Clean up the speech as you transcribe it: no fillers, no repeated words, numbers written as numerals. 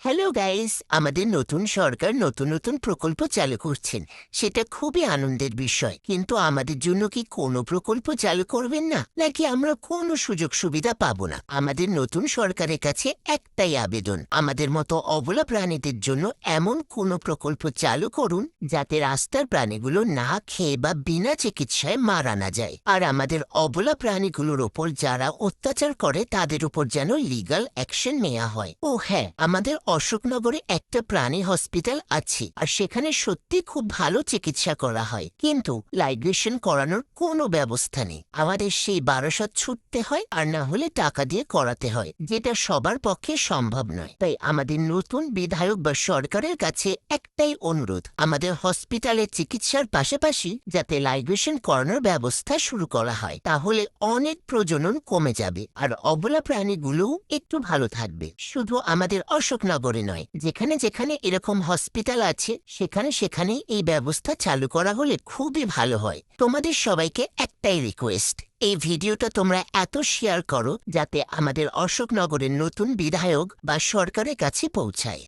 Hello guys, আমাদের নতুন সরকার নতুন নতুন প্রকল্প চালু করছেন। সেটা খুবই আনন্দের বিষয়, কিন্তু আমাদের জন্য কি কোনো প্রকল্প চালু করবেন না, নাকি আমরা কোনো সুযোগ সুবিধা পাবো না? আমাদের নতুন সরকারের কাছে একটাই আবেদন, আমাদের মতো অবলা প্রাণীদের জন্য এমন কোনো প্রকল্প চালু করুন যাতে রাস্তার প্রাণীগুলো না খেয়ে বা বিনা চিকিৎসায় মারা না যায়। আর আমাদের অবলা প্রাণীগুলোর ওপর যারা অত্যাচার করে তাদের উপর যেন লিগ্যাল অ্যাকশন নেওয়া হয়। ও হ্যাঁ, আমাদের অশোকনগরে একটা প্রাণী হসপিটাল আছে, আর সেখানে সত্যি খুব ভালো চিকিৎসা করা হয়, কিন্তু লাইগ্রেশন করানোর কোনো ব্যবস্থা নেই। আমাদের সেই 1200 ছুটতে হয়, আর না হলে টাকা দিয়ে করাতে হয়, যেটা সবার পক্ষে সম্ভব নয়। তাই আমাদের নতুন বিধায়ক বা সরকারের কাছে একটাই অনুরোধ, আমাদের হসপিটালের চিকিৎসার পাশাপাশি যাতে লাইগ্রেশন করানোর ব্যবস্থা শুরু করা হয়, তাহলে অনেক প্রজনন কমে যাবে আর অবলা প্রাণীগুলোও একটু ভালো থাকবে। শুধু আমাদের অশোকনগরে নয়, যেখানে যেখানে এরকম হসপিটাল আছে সেখানে সেখানেই এই ব্যবস্থা চালু করা হলে খুবই ভালো হয়। তোমাদের সবাইকে একটাই রিকোয়েস্ট, এই ভিডিওটা তোমরা এত শেয়ার করো যাতে আমাদের অশোকনগরের নতুন বিধায়ক বা সরকারের কাছে পৌঁছায়।